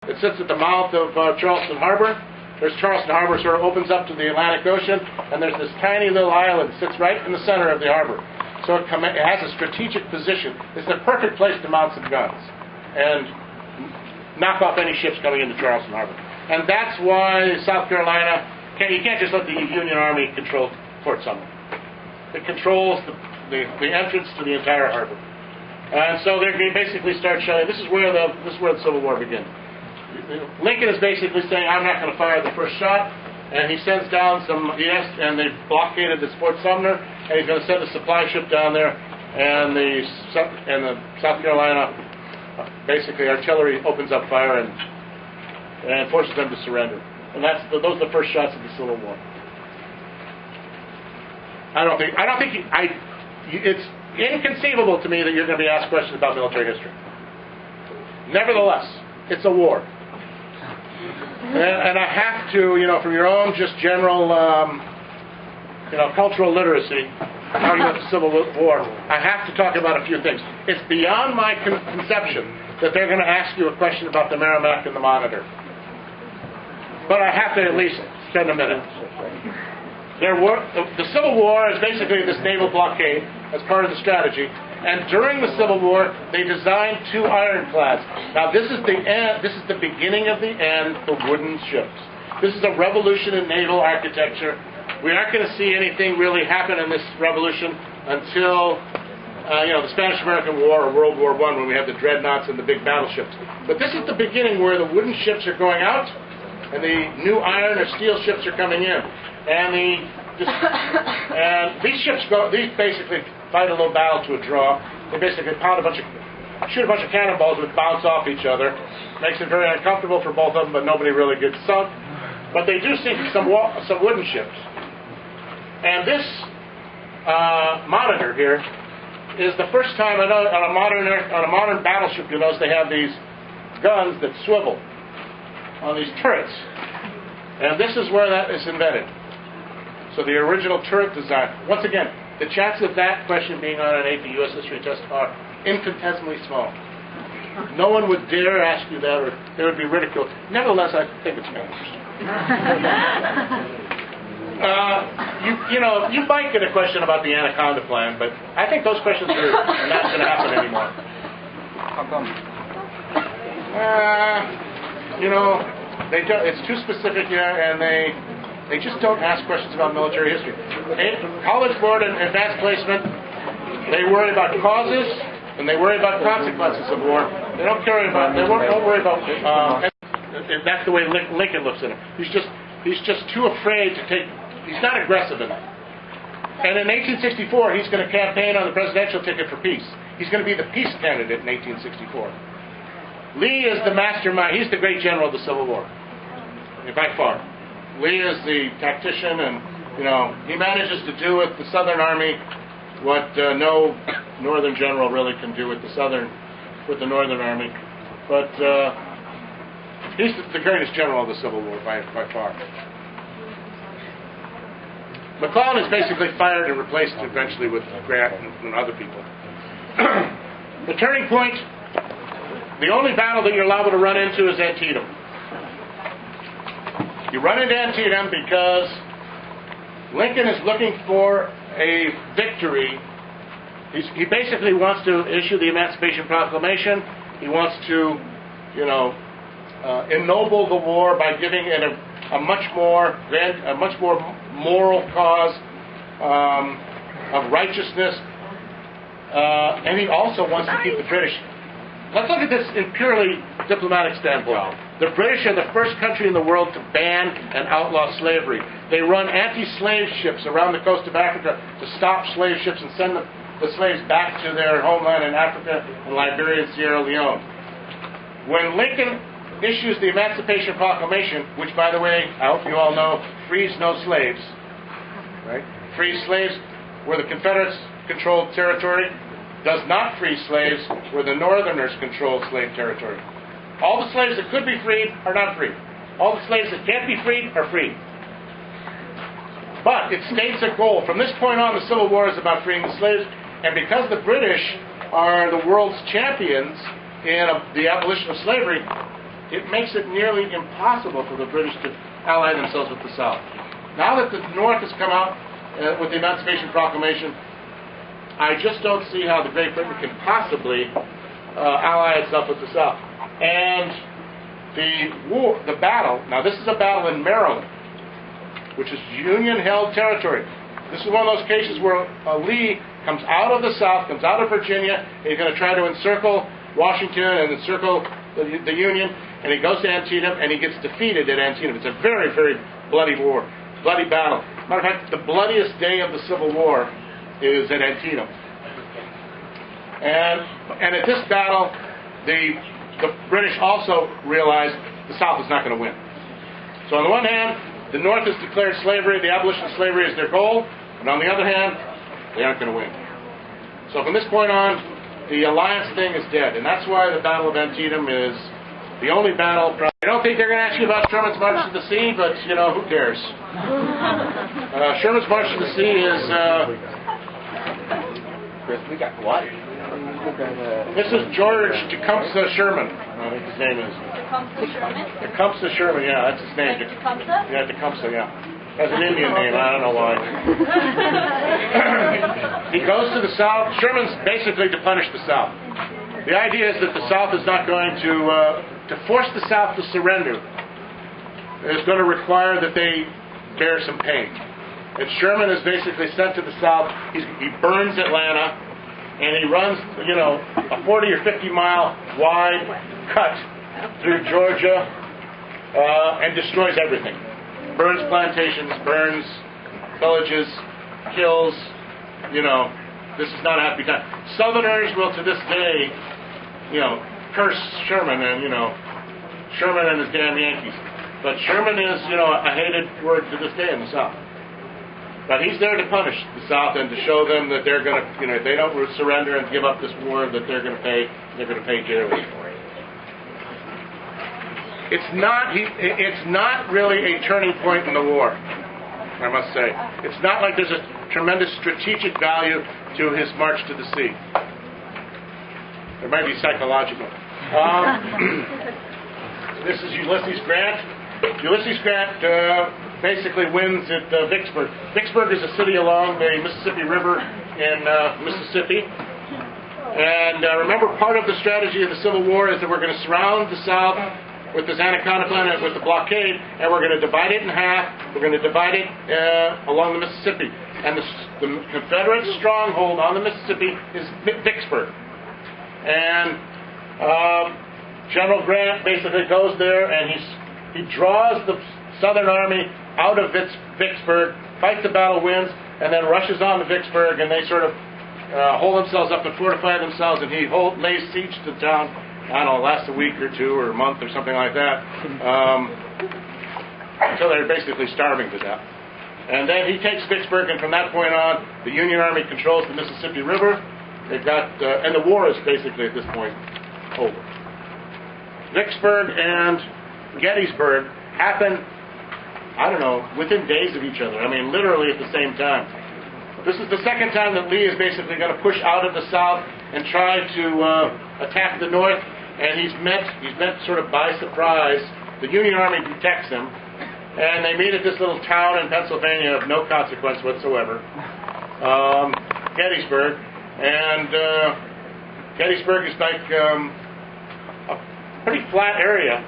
It sits at the mouth of Charleston Harbor. There's Charleston Harbor sort of opens up to the Atlantic Ocean, and there's this tiny little island that sits right in the center of the harbor. So it has a strategic position. It's the perfect place to mount some guns and knock off any ships coming into Charleston Harbor. And that's why South Carolina, you can't just let the Union Army control Fort Sumner. It controls the entrance to the entire harbor. And so they basically start showing, this is where the Civil War begins. Lincoln is basically saying, I'm not going to fire the first shot, and he sends down and they've blockaded this Fort Sumner, and he's going to send a supply ship down there, and the South Carolina, basically artillery opens up fire and forces them to surrender. And those are the first shots of the Civil War. It's inconceivable to me that you're going to be asked questions about military history. Nevertheless, it's a war. And I have to, from your own just general, cultural literacy, talking about the Civil War, I have to talk about a few things. It's beyond my conception that they're going to ask you a question about the Merrimack and the Monitor. But I have to at least spend a minute. The Civil War is basically this naval blockade as part of the strategy. And during the Civil War, they designed 2 ironclads. Now, this is the end. This is the beginning of the end for wooden ships. This is a revolution in naval architecture. We aren't going to see anything really happen in this revolution until, the Spanish-American War or World War I, when we have the dreadnoughts and the big battleships. But this is the beginning where the wooden ships are going out, and the new iron or steel ships are coming in. And these ships these basically fight a little battle to a draw. They basically shoot a bunch of cannonballs which bounce off each other. Makes it very uncomfortable for both of them, but nobody really gets sunk. But they do sink some wooden ships. And this Monitor here is the first time on a modern battleship, you notice they have these guns that swivel on these turrets. And this is where that is invented. So the original turret design. Once again, the chances of that question being on an AP U.S. history test are infinitesimally small. No one would dare ask you that, or they would be ridiculed. Nevertheless, I think it's kind of interesting. You might get a question about the Anaconda Plan, but I think those questions are not going to happen anymore. How come? It's too specific here, and they just don't ask questions about military history. College Board and Advanced Placement, they worry about causes and they worry about consequences of war. They don't worry about. That's the way Lincoln looks at it. He's just too afraid to take. He's not aggressive enough. And in 1864, he's going to campaign on the presidential ticket for peace. He's going to be the peace candidate in 1864. Lee is the mastermind. He's the great general of the Civil War, by far. Lee is the tactician, and he manages to do with the Southern Army what no Northern general really can do with the Northern Army. But he's the greatest general of the Civil War by far. McClellan is basically fired and replaced eventually with Grant and other people. The turning point, the only battle that you're liable to run into is Antietam. You run into Antietam because Lincoln is looking for a victory. He basically wants to issue the Emancipation Proclamation. He wants to, ennoble the war by giving it a much more moral cause of righteousness, and he also wants to keep the British. Let's look at this in purely diplomatic standpoint. The British are the first country in the world to ban and outlaw slavery. They run anti-slave ships around the coast of Africa to stop slave ships and send the slaves back to their homeland in Africa and Liberia and Sierra Leone. When Lincoln issues the Emancipation Proclamation, which, by the way, I hope you all know, frees no slaves, right? Frees slaves where the Confederates controlled territory, does not free slaves where the Northerners control slave territory. All the slaves that could be freed are not freed. All the slaves that can't be freed are freed. But it states a goal. From this point on, the Civil War is about freeing the slaves, and because the British are the world's champions in the abolition of slavery, it makes it nearly impossible for the British to ally themselves with the South. Now that the North has come out with the Emancipation Proclamation, I just don't see how the Great Britain can possibly ally itself with the South. And the battle, now this is a battle in Maryland, which is Union-held territory. This is one of those cases where Lee comes out of the South, comes out of Virginia, and he's going to try to encircle Washington and encircle the Union, and he goes to Antietam, and he gets defeated at Antietam. It's a very, very bloody war, bloody battle. Matter of fact, the bloodiest day of the Civil War is at Antietam. And at this battle, the British also realized the South is not going to win. So on the one hand, the North has declared slavery, the abolition of slavery is their goal, and on the other hand, they aren't going to win. So from this point on, the alliance thing is dead, and that's why the Battle of Antietam is the only battle. I don't think they're going to ask you about Sherman's March to the Sea, but, you know, who cares? Sherman's March to the Sea is... Chris, we got what? This is George Tecumseh Sherman, I think his name is. Tecumseh Sherman? Tecumseh Sherman, yeah, that's his name. Like Tecumseh? Yeah, Tecumseh, yeah. That's an Indian name, I don't know why. He goes to the South. Sherman's basically to punish the South. The idea is that the South is not going to force the South to surrender. It's going to require that they bear some pain. And Sherman is basically sent to the South. He burns Atlanta, and he runs, you know, a 40 or 50 mile wide cut through Georgia and destroys everything. Burns plantations, burns villages, kills, you know, this is not a happy time. Southerners will to this day, you know, curse Sherman and, you know, Sherman and his damn Yankees. But Sherman is, you know, a hated word to this day in the South. But he's there to punish the South and to show them that they're going to, you know, if they don't surrender and give up this war, that they're going to pay dearly for it. It's not really a turning point in the war, I must say. It's not like there's a tremendous strategic value to his march to the sea. There might be psychological. This is Ulysses Grant. Ulysses Grant basically wins at Vicksburg. Vicksburg is a city along the Mississippi River in Mississippi. And remember, part of the strategy of the Civil War is that we're going to surround the South with this Anaconda Plan, with the blockade, and we're going to divide it in half. We're going to divide it along the Mississippi. And the Confederate stronghold on the Mississippi is Vicksburg. And General Grant basically goes there, and he draws the Southern Army out of Vicksburg, fights the battle, wins, and then rushes on to Vicksburg, and they sort of hold themselves up and fortify themselves, and he lays siege to the town. I don't know, lasts a week or two or a month or something like that, until they're basically starving to death. And then he takes Vicksburg, and from that point on, the Union Army controls the Mississippi River. They've got, and the war is basically at this point over. Vicksburg and Gettysburg happen, I don't know, within days of each other. I mean, literally at the same time. This is the second time that Lee is basically going to push out of the South and try to attack the North. And he's met sort of by surprise. The Union Army detects him, and they meet at this little town in Pennsylvania of no consequence whatsoever, Gettysburg. And Gettysburg is like a pretty flat area.